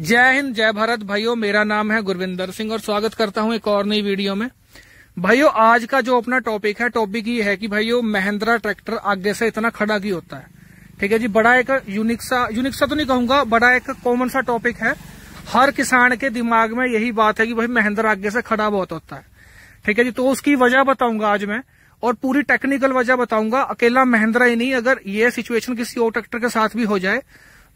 जय हिंद, जय भारत भाइयों। मेरा नाम है गुरविंदर सिंह और स्वागत करता हूं एक और नई वीडियो में। भाइयों, आज का जो अपना टॉपिक ये है कि भाइयों महिंद्रा ट्रैक्टर आगे से इतना खड़ा क्यों होता है। ठीक है जी, बड़ा एक यूनिक सा तो नहीं कहूंगा, बड़ा एक कॉमन सा टॉपिक है। हर किसान के दिमाग में यही बात है कि भाई महिंद्रा आगे से खड़ा बहुत होता है। ठीक है जी, तो उसकी वजह बताऊंगा आज मैं, और पूरी टेक्निकल वजह बताऊंगा। अकेला महिंद्रा ही नहीं, अगर ये सिचुएशन किसी और ट्रैक्टर के साथ भी हो जाए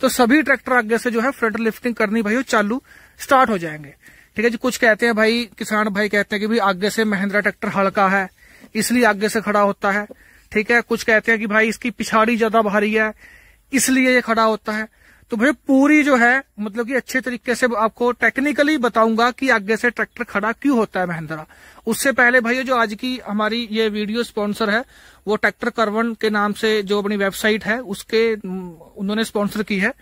तो सभी ट्रैक्टर आगे से जो है फ्रंट लिफ्टिंग करनी भाई चालू स्टार्ट हो जाएंगे। ठीक है जी, कुछ कहते हैं भाई, किसान भाई कहते हैं कि भाई आगे से महिंद्रा ट्रैक्टर हल्का है इसलिए आगे से खड़ा होता है। ठीक है, कुछ कहते हैं कि भाई इसकी पिछाड़ी ज्यादा भारी है इसलिए ये खड़ा होता है। तो भाई पूरी जो है मतलब कि अच्छे तरीके से आपको टेक्निकली बताऊंगा कि आगे से ट्रैक्टर खड़ा क्यों होता है महिंद्रा। उससे पहले भाई जो आज की हमारी ये वीडियो स्पॉन्सर है वो ट्रैक्टर करवन के नाम से जो अपनी वेबसाइट है उसके उन्होंने स्पॉन्सर की है।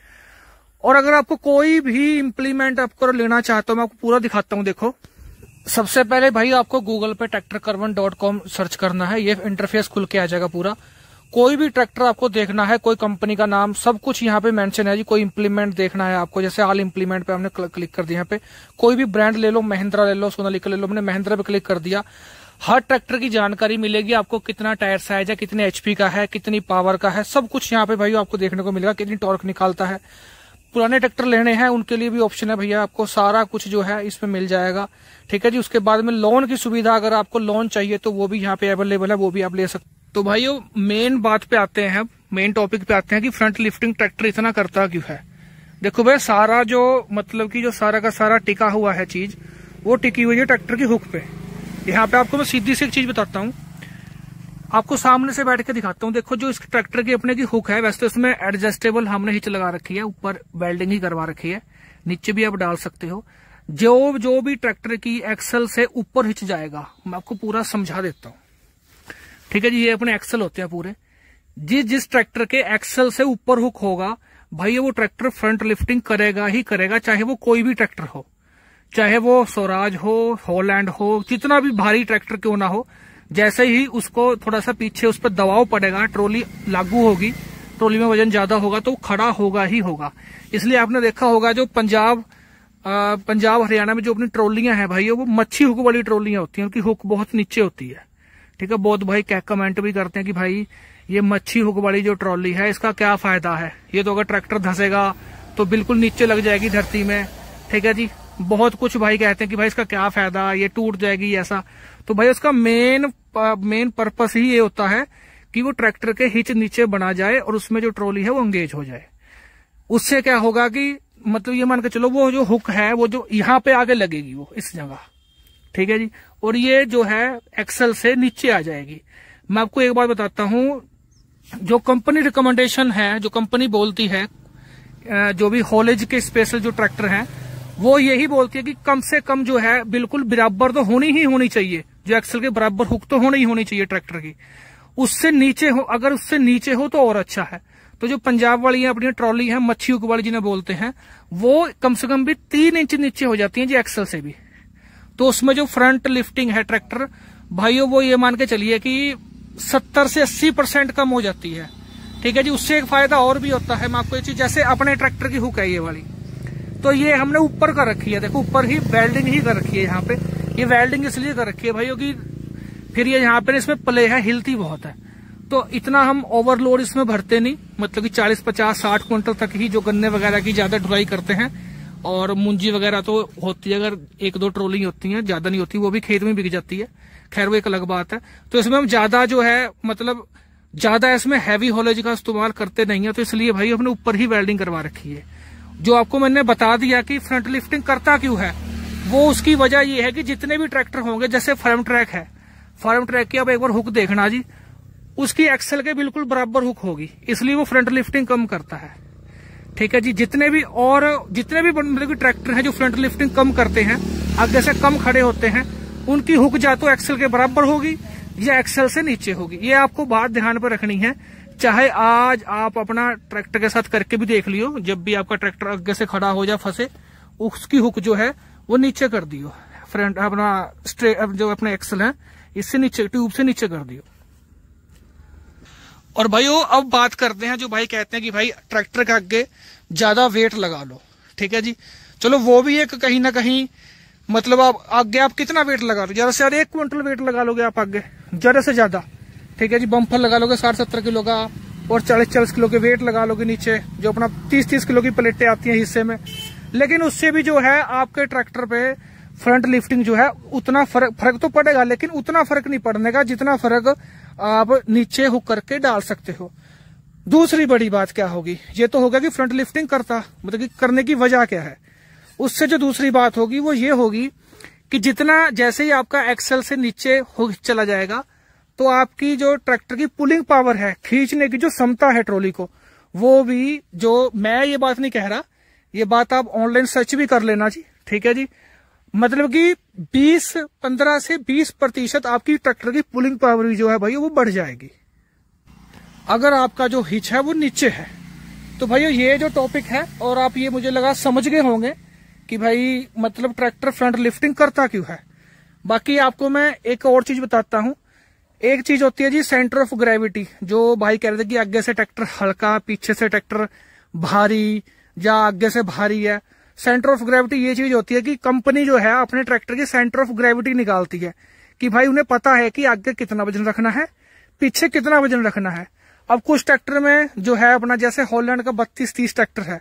और अगर आपको कोई भी इम्प्लीमेंट आपको लेना चाहता हूं, मैं आपको पूरा दिखाता हूं। देखो, सबसे पहले भाई आपको गूगल पे tractorkarvan.com सर्च करना है, ये इंटरफेस खुल के आ जाएगा पूरा। कोई भी ट्रैक्टर आपको देखना है, कोई कंपनी का नाम सब कुछ यहाँ पे मेंशन है जी। कोई इंप्लीमेंट देखना है आपको, जैसे ऑल इंप्लीमेंट पे हमने क्लिक कर दिया। यहाँ पे कोई भी ब्रांड ले लो, महिंद्रा ले लो, सोनालिका ले लो, हमने महिंद्रा पे क्लिक कर दिया। हर ट्रैक्टर की जानकारी मिलेगी आपको, कितना टायर साइज है, कितने एचपी का है, कितनी पावर का है, सब कुछ यहाँ पे भाई आपको देखने को मिलेगा। कितनी टॉर्क निकालता है। पुराने ट्रैक्टर लेने हैं उनके लिए भी ऑप्शन है भैया, आपको सारा कुछ जो है इसमें मिल जाएगा। ठीक है जी, उसके बाद में लोन की सुविधा, अगर आपको लोन चाहिए तो वो भी यहाँ पे अवेलेबल है, वो भी आप ले सकते। तो भाइयों मेन बात पे आते हैं, मेन टॉपिक पे आते हैं कि फ्रंट लिफ्टिंग ट्रैक्टर इतना करता क्यों है। देखो भाई, सारा जो मतलब कि जो सारा का सारा टिका हुआ है चीज, वो टिकी हुई है ट्रैक्टर की हुक पे। यहाँ पे आपको मैं सीधी सी एक चीज बताता हूँ, आपको सामने से बैठ के दिखाता हूँ। देखो, जो इस ट्रैक्टर की अपने की हुक है, वैसे तो इसमें एडजस्टेबल हमने हिच लगा रखी है, ऊपर वेल्डिंग ही करवा रखी है, नीचे भी आप डाल सकते हो। जो भी ट्रैक्टर की एक्सल से ऊपर हिच जाएगा, मैं आपको पूरा समझा देता हूँ। ठीक है जी, ये अपने एक्सल होते हैं पूरे। जिस ट्रैक्टर के एक्सल से ऊपर हुक होगा भाई, वो ट्रैक्टर फ्रंट लिफ्टिंग करेगा ही करेगा, चाहे वो कोई भी ट्रैक्टर हो, चाहे वो स्वराज हो, हॉलैंड हो, जितना भी भारी ट्रैक्टर क्यों ना हो। जैसे ही उसको थोड़ा सा पीछे उस पर दबाव पड़ेगा, ट्रॉली लागू होगी, ट्रॉली में वजन ज्यादा होगा तो खड़ा होगा ही होगा। इसलिए आपने देखा होगा जो पंजाब हरियाणा में जो अपनी ट्रॉलियां हैं भाई, वो मच्छी हुक वाली ट्रॉलियां होती हैं, उनकी हुक बहुत नीचे होती है। ठीक है, बहुत भाई कमेंट भी करते हैं कि भाई ये मच्छी हुक वाली जो ट्रॉली है इसका क्या फायदा है, ये तो अगर ट्रैक्टर धंसेगा तो बिल्कुल नीचे लग जाएगी धरती में। ठीक है जी, बहुत कुछ भाई कहते हैं कि भाई इसका क्या फायदा, ये टूट जाएगी ऐसा। तो भाई उसका मेन पर्पस ही ये होता है कि वो ट्रैक्टर के हिच नीचे बना जाए और उसमें जो ट्रॉली है वो एंगेज हो जाए। उससे क्या होगा कि मतलब ये मान के चलो, वो जो हुक है वो जो यहाँ पे आगे लगेगी वो इस जगह। ठीक है जी, और ये जो है एक्सल से नीचे आ जाएगी। मैं आपको एक बात बताता हूं, जो कंपनी रिकमेंडेशन है, जो कंपनी बोलती है, जो भी हॉलेज के स्पेशल जो ट्रैक्टर हैं, वो यही बोलती है कि कम से कम जो है बिल्कुल बराबर तो होनी ही होनी चाहिए, जो एक्सल के बराबर हुक तो होनी ही होनी चाहिए ट्रैक्टर की। उससे नीचे हो, अगर उससे नीचे हो तो और अच्छा है। तो जो पंजाब वाली है अपनी ट्रॉली है, मच्छी हुक वाली जिन्हें बोलते हैं, वो कम से कम भी 3 इंच नीचे हो जाती है जी एक्सल से भी। तो उसमें जो फ्रंट लिफ्टिंग है ट्रैक्टर भाइयों, वो ये मान के चलिए कि 70 से 80% कम हो जाती है। ठीक है जी, उससे एक फायदा और भी होता है। मैं आपको ये चीज, जैसे अपने ट्रैक्टर की हुक है ये वाली, तो ये हमने ऊपर कर रखी है। देखो, ऊपर ही वेल्डिंग ही कर रखी है। यहाँ पे ये वेल्डिंग इसलिए कर रखी है भाइयों की फिर ये यहाँ पे इसमें प्ले है, हिलती बहुत है, तो इतना हम ओवरलोड इसमें भरते नहीं। मतलब कि 40, 50, 60 क्विंटल तक ही जो गन्ने वगैरह की ज्यादा ढुलाई करते हैं, और मुंजी वगैरह तो होती है, अगर 1-2 ट्रॉली होती है, ज्यादा नहीं होती, वो भी खेत में बिक जाती है। खैर वो एक अलग बात है। तो इसमें हम ज्यादा जो है मतलब ज्यादा इसमें हैवी हॉलेज का इस्तेमाल करते नहीं है, तो इसलिए भाई हमने ऊपर ही वेल्डिंग करवा रखी है। जो आपको मैंने बता दिया कि फ्रंट लिफ्टिंग करता क्यों है, वो उसकी वजह ये है कि जितने भी ट्रैक्टर होंगे, जैसे फार्म ट्रैक है, फार्म ट्रैक की आप एक बार हुक देखना जी, उसकी एक्सल के बिल्कुल बराबर हुक होगी, इसलिए वो फ्रंट लिफ्टिंग कम करता है। ठीक है जी, जितने भी मतलब कि ट्रैक्टर हैं जो फ्रंट लिफ्टिंग कम करते हैं, आगे से कम खड़े होते हैं, उनकी हुक या तो एक्सल के बराबर होगी या एक्सल से नीचे होगी। ये आपको बात ध्यान पर रखनी है। चाहे आज आप अपना ट्रैक्टर के साथ करके भी देख लियो, जब भी आपका ट्रैक्टर आगे से खड़ा हो जाए फंसे, उसकी हुक जो है वो नीचे कर दियो, फ्रंट अपना जो अपने एक्सल है इससे नीचे, ट्यूब से नीचे कर दियो। और भाइयों अब बात करते हैं, जो भाई कहते हैं कि भाई ट्रैक्टर के आगे ज्यादा वेट लगा लो। ठीक है जी। चलो वो भी एक कहीं ना कहीं मतलब आप आगे आप कितना वेट लगा लो, ज्यादा से ज्यादा 1 क्विंटल वेट लगा लोगे आप आगे, ज्यादा से ज्यादा, ठीक है जी। बम्पर लगा लोगे 60-70 किलो का और 40-40 किलो के वेट लगा लोगे नीचे, जो अपना 30-30 किलो की प्लेटें आती हैं हिस्से में। लेकिन उससे भी जो है आपके ट्रैक्टर पे फ्रंट लिफ्टिंग जो है उतना फर्क तो पड़ेगा, लेकिन उतना फर्क नहीं पड़ने का जितना फर्क आप नीचे हुक करके डाल सकते हो। दूसरी बड़ी बात क्या होगी, ये तो होगा कि फ्रंट लिफ्टिंग मतलब कि करने की वजह क्या है। उससे जो दूसरी बात होगी वो ये होगी कि जितना जैसे ही आपका एक्सल से नीचे हुक चला जाएगा तो आपकी जो ट्रैक्टर की पुलिंग पावर है, खींचने की जो क्षमता है ट्रॉली को, वो भी, जो मैं ये बात नहीं कह रहा, ये बात आप ऑनलाइन सर्च भी कर लेना जी, ठीक है जी। मतलब कि 15 से 20% आपकी ट्रैक्टर की पुलिंग पावर भी जो है भाई वो बढ़ जाएगी अगर आपका जो हिच है वो नीचे है। तो भाई ये जो टॉपिक है, और आप ये मुझे लगा समझ गए होंगे कि भाई मतलब ट्रैक्टर फ्रंट लिफ्टिंग करता क्यों है। बाकी आपको मैं एक और चीज बताता हूं। एक चीज होती है जी सेंटर ऑफ ग्रेविटी, जो भाई कह रहे थे कि आगे से ट्रैक्टर हल्का, पीछे से ट्रैक्टर भारी या आगे से भारी है। सेंटर ऑफ ग्रेविटी ये चीज होती है कि कंपनी जो है अपने ट्रैक्टर की सेंटर ऑफ ग्रेविटी निकालती है कि भाई उन्हें पता है कि आगे कितना वजन रखना है, पीछे कितना वजन रखना है। अब कुछ ट्रैक्टर में जो है अपना, जैसे हॉलैंड का 32-30 ट्रैक्टर है,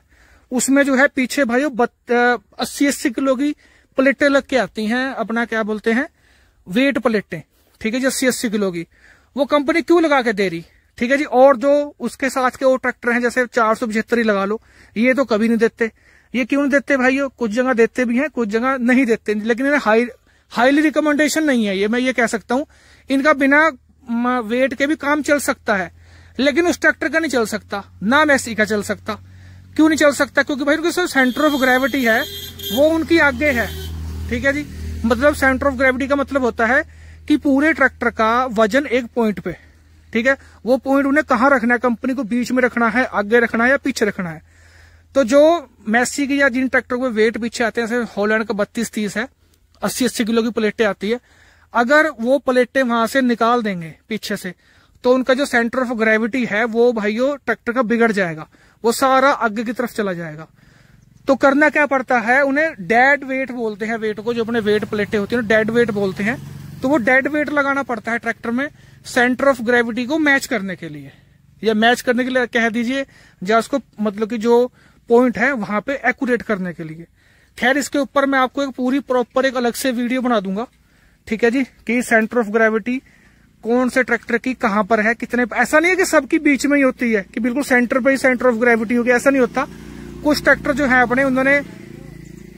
उसमें जो है पीछे भाई 80-80 किलो की प्लेटें लग के आती हैं, अपना क्या बोलते हैं वेट प्लेटें, ठीक है जी, 80-80 किलो की। वो कंपनी क्यों लगा के दे रही, ठीक है जी। और जो उसके साथ के और ट्रैक्टर हैं जैसे 475 ही लगा लो, ये तो कभी नहीं देते। ये क्यों नहीं देते भाइयों, कुछ जगह देते भी हैं, कुछ जगह नहीं देते, लेकिन इन्हें हाईली रिकमेंडेशन नहीं है ये, मैं ये कह सकता हूं। इनका बिना वेट के भी काम चल सकता है, लेकिन उस ट्रैक्टर का नहीं चल सकता, ना मैसी का चल सकता। क्यों नहीं चल सकता, क्योंकि भाई उनकी सेंटर ऑफ ग्रेविटी है वो उनकी आगे है, ठीक है जी। मतलब सेंटर ऑफ ग्रेविटी का मतलब होता है कि पूरे ट्रैक्टर का वजन एक पॉइंट पे, ठीक है। वो पॉइंट उन्हें कहाँ रखना है, कंपनी को बीच में रखना है, आगे रखना है या पीछे रखना है। तो जो मैसी की या जिन ट्रैक्टर को वेट पीछे आते हैं, जैसे हॉलैंड का 32-30 है, 80-80 किलो की प्लेटें आती है, अगर वो प्लेटें वहां से निकाल देंगे पीछे से, तो उनका जो सेंटर ऑफ ग्रेविटी है वो भाइयों ट्रैक्टर का बिगड़ जाएगा, वो सारा आगे की तरफ चला जाएगा। तो करना क्या पड़ता है, उन्हें डेड वेट बोलते हैं, वेट को जो अपने वेट प्लेटें होती है डेड वेट बोलते हैं। तो वो डेड वेट लगाना पड़ता है ट्रैक्टर में सेंटर ऑफ ग्रेविटी को मैच करने के लिए, या मैच करने के लिए कह दीजिए, या उसको मतलब कि जो पॉइंट है वहां पे एक्यूरेट करने के लिए। खैर इसके ऊपर मैं आपको एक पूरी प्रॉपर एक अलग से वीडियो बना दूंगा, ठीक है जी, कि सेंटर ऑफ ग्रेविटी कौन से ट्रैक्टर की कहां पर है, कितने। ऐसा नहीं है कि सबकी बीच में ही होती है कि बिल्कुल सेंटर पे ही सेंटर ऑफ ग्रेविटी होगी, ऐसा नहीं होता। कुछ ट्रैक्टर जो है अपने, उन्होंने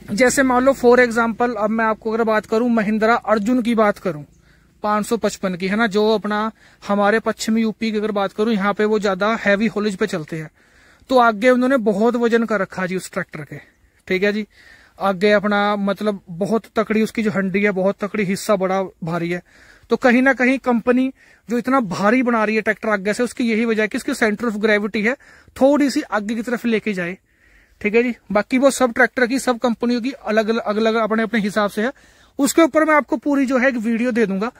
जैसे मान लो फॉर एग्जाम्पल, अब मैं आपको अगर बात करूं महिंद्रा अर्जुन की बात करूं 555 की, है ना, जो अपना हमारे पश्चिमी यूपी की अगर बात करूं, यहाँ पे वो ज्यादा हैवी हॉलेज पे चलते हैं। तो आगे उन्होंने बहुत वजन कर रखा जी उस ट्रैक्टर के, ठीक है जी। आगे अपना मतलब बहुत तकड़ी उसकी जो हंडी है, बहुत तकड़ी, हिस्सा बड़ा भारी है। तो कहीं ना कहीं कंपनी जो इतना भारी बना रही है ट्रैक्टर आगे से, उसकी यही वजह है कि उसकी सेंटर ऑफ ग्रेविटी है थोड़ी सी आगे की तरफ लेके जाए, ठीक है जी। बाकी वो सब ट्रैक्टर की, सब कंपनियों की अलग अलग अपने अपने हिसाब से है। उसके ऊपर मैं आपको पूरी जो है एक वीडियो दे दूंगा,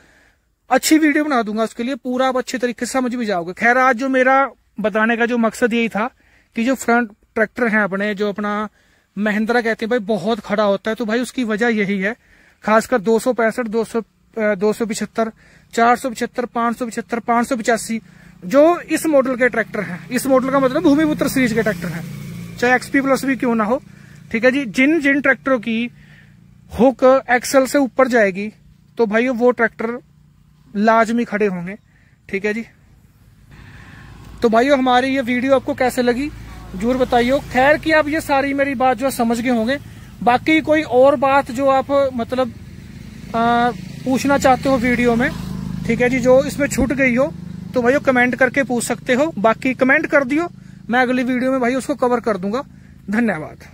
अच्छी वीडियो बना दूंगा उसके लिए, पूरा आप अच्छे तरीके से समझ भी जाओगे। खैर आज जो मेरा बताने का जो मकसद यही था कि जो फ्रंट ट्रैक्टर है अपने, जो अपना महिंद्रा कहते हैं भाई बहुत खड़ा होता है, तो भाई उसकी वजह यही है, खासकर 265, 275, 475, 575, 585 जो इस मॉडल के ट्रैक्टर हैं। इस मॉडल का मतलब भूमिपुत्र सीरीज के ट्रैक्टर हैं, चाहे एक्सपी प्लस भी क्यों ना हो, ठीक है जी। जिन जिन ट्रैक्टरों की हुक एक्सल से ऊपर जाएगी तो भाई वो ट्रैक्टर लाजमी खड़े होंगे, ठीक है जी। तो भाइयों हमारी ये वीडियो आपको कैसे लगी जरूर बताइए। खैर कि आप ये सारी मेरी बात जो समझ गए होंगे। बाकी कोई और बात जो आप मतलब पूछना चाहते हो वीडियो में, ठीक है जी, जो इसमें छूट गई हो, तो भाइयों कमेंट करके पूछ सकते हो। बाकी कमेंट कर दियो, मैं अगली वीडियो में भाई उसको कवर कर दूंगा। धन्यवाद।